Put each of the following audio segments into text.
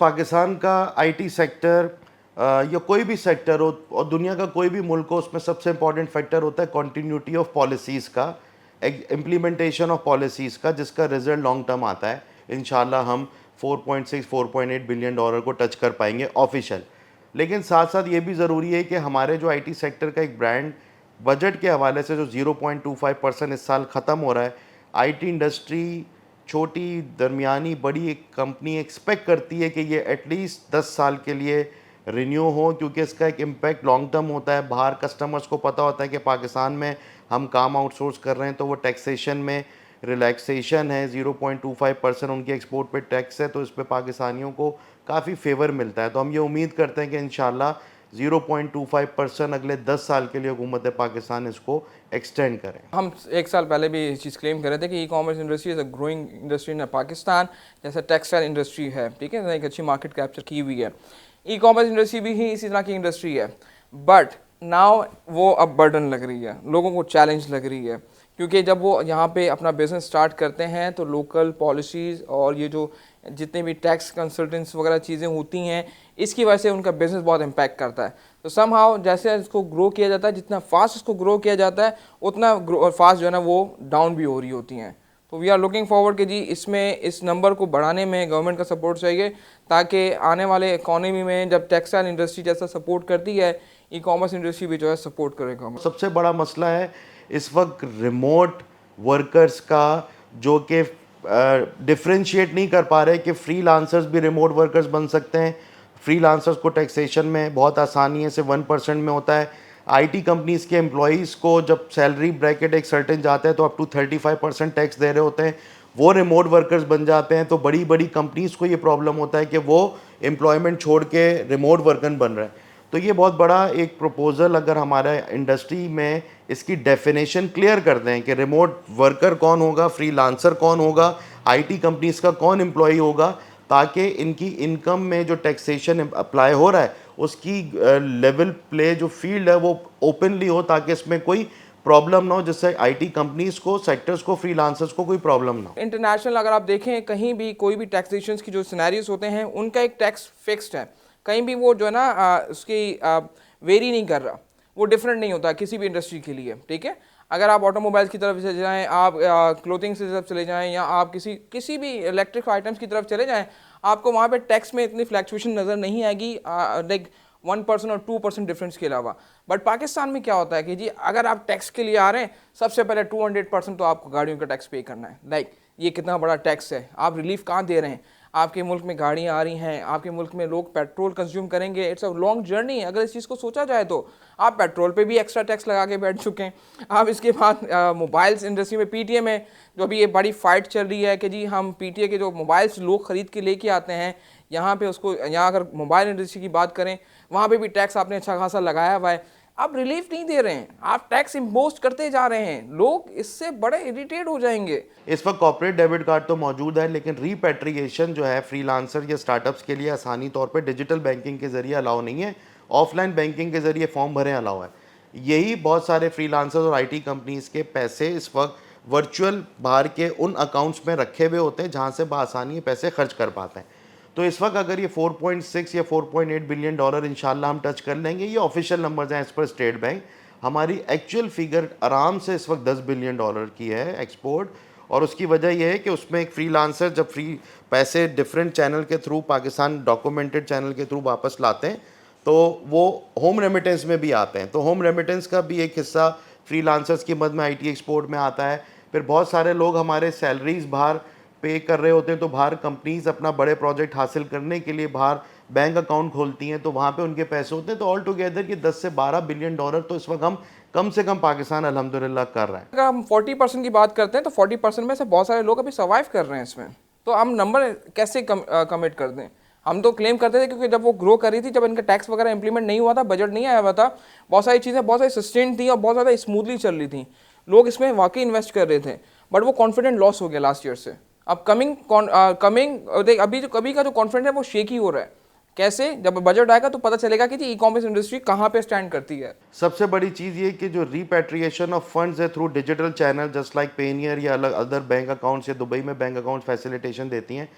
पाकिस्तान का IT sector या कोई भी सेक्टर हो और दुनिया का कोई भी मुल्क हो, उसमें सबसे इंपॉर्टेंट फैक्टर होता है कॉन्टीन्यूटी ऑफ पॉलिसीज़ का, इम्प्लीमेंटेशन ऑफ पॉलिसीज़ का, जिसका रिजल्ट लॉन्ग टर्म आता है। इंशाल्लाह हम 4.6 4.8 बिलियन डॉलर को टच कर पाएंगे ऑफिशियल। लेकिन साथ साथ ये भी ज़रूरी है कि हमारे जो आईटी सेक्टर का एक ब्रांड बजट के हवाले से जो 0.25% इस साल ख़त्म हो रहा है, आईटी इंडस्ट्री छोटी, दरमियानी, बड़ी एक कंपनी एक्सपेक्ट करती है कि ये एटलीस्ट 10 साल के लिए रिन्यू हो, क्योंकि इसका एक इम्पैक्ट लॉन्ग टर्म होता है। बाहर कस्टमर्स को पता होता है कि पाकिस्तान में हम काम आउटसोर्स कर रहे हैं, तो वो टैक्सेशन में रिलैक्सेशन है, 0.25% उनके एक्सपोर्ट पे टैक्स है, तो इस पे पाकिस्तानियों को काफ़ी फेवर मिलता है। तो हम ये उम्मीद करते हैं कि इंशाल्लाह 0.25% अगले 10 साल के लिए हुकूमत पाकिस्तान इसको एक्सटेंड करें। हम एक साल पहले भी इस चीज़ क्लेम कर रहे थे कि e commerce industry is a growing industry in Pakistan, जैसे टेक्सटाइल इंडस्ट्री है, ठीक है, एक अच्छी मार्केट कैप्चर की हुई है। ई कॉमर्स इंडस्ट्री भी ही इसी तरह की इंडस्ट्री है, बट नाउ वो अब बर्डन लग रही है, लोगों को चैलेंज लग रही है, क्योंकि जब वो यहाँ पे अपना बिजनेस स्टार्ट करते हैं तो लोकल पॉलिसीज़ और ये जो जितने भी टैक्स कंसल्टेंट्स वगैरह चीज़ें होती हैं, इसकी वजह से उनका बिज़नेस बहुत इम्पैक्ट करता है। तो समहाउ जैसे इसको ग्रो किया जाता है, जितना फास्ट इसको ग्रो किया जाता है, उतना फास्ट जो है ना वो डाउन भी हो रही होती हैं। तो वी आर लुकिंग फॉरवर्ड कि जी इसमें इस नंबर को बढ़ाने में गवर्नमेंट का सपोर्ट चाहिए, ताकि आने वाले इकोनॉमी में जब टेक्सटाइल इंडस्ट्री जैसा सपोर्ट करती है, ई कॉमर्स इंडस्ट्री भी जो है सपोर्ट करेगा। सबसे बड़ा मसला है इस वक्त रिमोट वर्कर्स का, जो कि डिफ्रेंशिएट नहीं कर पा रहे कि फ्रीलांसर्स भी रिमोट वर्कर्स बन सकते हैं। फ्रीलांसर्स को टैक्सेशन में बहुत आसानी है, से 1% में होता है। आईटी कंपनीज़ के एम्प्लॉयज़ को जब सैलरी ब्रैकेट एक सर्टेन जाता है तो अप टू 35% टैक्स दे रहे होते हैं, वो रिमोट वर्कर्स बन जाते हैं। तो बड़ी बड़ी कंपनीज़ को ये प्रॉब्लम होता है कि वो एम्प्लॉयमेंट छोड़ के रिमोट वर्कर बन रहे हैं। तो ये बहुत बड़ा एक प्रपोज़ल, अगर हमारे इंडस्ट्री में इसकी डेफिनेशन क्लियर कर दें कि रिमोट वर्कर कौन होगा, फ्रीलांसर कौन होगा, आईटी कंपनीज़ का कौन एम्प्लॉई होगा, ताकि इनकी इनकम में जो टैक्सेशन अप्लाई हो रहा है उसकी लेवल प्ले जो फील्ड है वो ओपनली हो, ताकि इसमें कोई प्रॉब्लम ना हो, जिससे आईटी कंपनीज़ को, सेक्टर्स को, फ्रीलांसर्स को कोई प्रॉब्लम ना हो। इंटरनेशनल अगर आप देखें कहीं भी कोई भी टैक्सेशन की जो सिनेरियोज होते हैं, उनका एक टैक्स फिक्स्ड है, कहीं भी वो जो है ना उसकी वेरी नहीं कर रहा, वो डिफरेंट नहीं होता किसी भी इंडस्ट्री के लिए, ठीक है। अगर आप ऑटोमोबाइल्स की तरफ चले जाएं, आप क्लोथिंग की तरफ चले जाएं, या आप किसी भी इलेक्ट्रिक आइटम्स की तरफ चले जाएं, आपको वहाँ पे टैक्स में इतनी फ्लैक्चुएशन नज़र नहीं आएगी, लाइक 1% और 2% डिफरेंस के अलावा। बट पाकिस्तान में क्या होता है कि जी अगर आप टैक्स के लिए आ रहे हैं, सबसे पहले 200% तो आपको गाड़ियों का टैक्स पे करना है। लाइक ये कितना बड़ा टैक्स है, आप रिलीफ कहाँ दे रहे हैं? आपके मुल्क में गाड़ियाँ आ रही हैं, आपके मुल्क में लोग पेट्रोल कंज्यूम करेंगे, इट्स अ लॉन्ग जर्नी। अगर इस चीज़ को सोचा जाए तो आप पेट्रोल पे भी एक्स्ट्रा टैक्स लगा के बैठ चुके हैं। आप इसके बाद मोबाइल्स इंडस्ट्री में पीटीए में जो अभी ये बड़ी फाइट चल रही है कि जी हम पीटीए के जो मोबाइल्स लोग ख़रीद के लेके आते हैं यहाँ पे, उसको यहाँ अगर मोबाइल इंडस्ट्री की बात करें, वहाँ पे भी टैक्स आपने अच्छा खासा लगाया हुआ है, आप रिलीफ नहीं दे रहे हैं, आप टैक्स इम्पोज करते जा रहे हैं, लोग इससे बड़े इरिटेट हो जाएंगे। इस वक्त कॉर्पोरेट डेबिट कार्ड तो मौजूद है, लेकिन रीपैट्रिएशन जो है फ्रीलांसर या स्टार्टअप्स के लिए आसानी तौर पे डिजिटल बैंकिंग के ज़रिए अलाउ नहीं है, ऑफलाइन बैंकिंग के ज़रिए फॉर्म भरें अलाउ है। यही बहुत सारे फ्रीलांसर्स और आईटी कंपनीज़ के पैसे इस वक्त वर्चुअल बाहर के उन अकाउंट्स में रखे हुए होते हैं जहाँ से बआसानी पैसे खर्च कर पाते हैं। तो इस वक्त अगर ये 4.6 या 4.8 बिलियन डॉलर इंशाल्लाह हम टच कर लेंगे, ये ऑफिशियल नंबर्स हैं एज पर स्टेट बैंक। हमारी एक्चुअल फिगर आराम से इस वक्त 10 बिलियन डॉलर की है एक्सपोर्ट, और उसकी वजह यह है कि उसमें एक फ्रीलांसर जब फ्री पैसे डिफरेंट चैनल के थ्रू, पाकिस्तान डॉक्यूमेंटेड चैनल के थ्रू वापस लाते हैं, तो वो होम रेमिटेंस में भी आते हैं। तो होम रेमिटेंस का भी एक हिस्सा फ्रीलांसर्स की मद में आईटी एक्सपोर्ट में आता है। फिर बहुत सारे लोग हमारे सैलरीज बाहर पे कर रहे होते हैं, तो बाहर कंपनीज अपना बड़े प्रोजेक्ट हासिल करने के लिए बाहर बैंक अकाउंट खोलती हैं, तो वहाँ पे उनके पैसे होते हैं। तो ऑल टुगेदर ये 10 से 12 बिलियन डॉलर तो इस वक्त हम कम से कम पाकिस्तान अल्हम्दुलिल्लाह कर रहा है। अगर हम 40% की बात करते हैं तो 40% में से बहुत सारे लोग अभी सर्वाइव कर रहे हैं इसमें। तो हम नंबर कैसे कमिट कर दें? हम तो क्लेम करते थे क्योंकि जब वो ग्रो कर रही थी, जब इनका टैक्स वगैरह इंप्लीमेंट नहीं हुआ था, बजट नहीं आया हुआ था, बहुत सारी चीज़ें बहुत सारी सस्टेन थी और बहुत ज़्यादा स्मूथली चल रही थी, लोग इसमें वाकई इन्वेस्ट कर रहे थे। बट वो कॉन्फिडेंट लॉस हो गया लास्ट ईयर से। अब देख अभी जो कभी का जो कॉन्फिडेंस है वो शेक ही हो रहा है। कैसे? जब बजट आएगा तो पता चलेगा कि जी ई कॉमर्स इंडस्ट्री कहाँ पे स्टैंड करती है। सबसे बड़ी चीज़ ये कि जो रीपैट्रिएशन ऑफ फंड्स है through digital channel just like Payeer या अलग अदर बैंक अकाउंट्स या दुबई में बैंक अकाउंट फैसिलिटेशन देती हैं,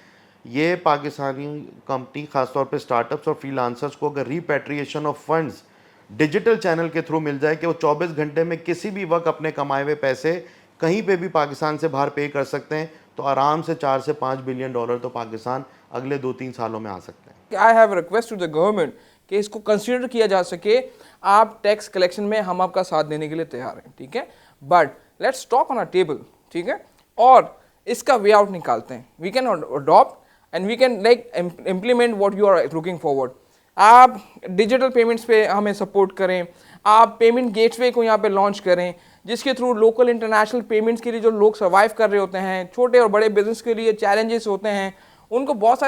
ये पाकिस्तानी कंपनी खासतौर पे स्टार्टअप्स और फ्रीलांसर्स को अगर रीपैट्रिएशन ऑफ फंड्स डिजिटल चैनल के थ्रू मिल जाए कि वो 24 घंटे में किसी भी वक्त अपने कमाए हुए पैसे कहीं पे भी पाकिस्तान से बाहर पे कर सकते हैं, तो आराम से 4 से 5 बिलियन डॉलर तो पाकिस्तान अगले 2-3 सालों में आ सकते हैं। I have request to the government कि इसको कंसीडर किया जा सके। आप टैक्स कलेक्शन में हम आपका साथ देने के लिए तैयार हैं, ठीक है, but let's talk on a table, ठीक है, और इसका वे आउट निकालते हैं। We can adopt and we can like implement what you are looking forward. आप डिजिटल पेमेंट्स पे हमें सपोर्ट करें, आप पेमेंट गेटवे को यहाँ पे लॉन्च करें, जिसके थ्रू लोकल इंटरनेशनल पेमेंट्स के लिए जो लोग सर्वाइव कर रहे होते हैं, छोटे और बड़े बिजनेस के लिए चैलेंजेस होते हैं, उनको बहुत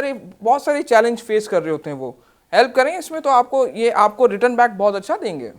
सारे चैलेंज फेस कर रहे होते हैं, वो हेल्प करें इसमें, तो आपको रिटर्न बैक बहुत अच्छा देंगे।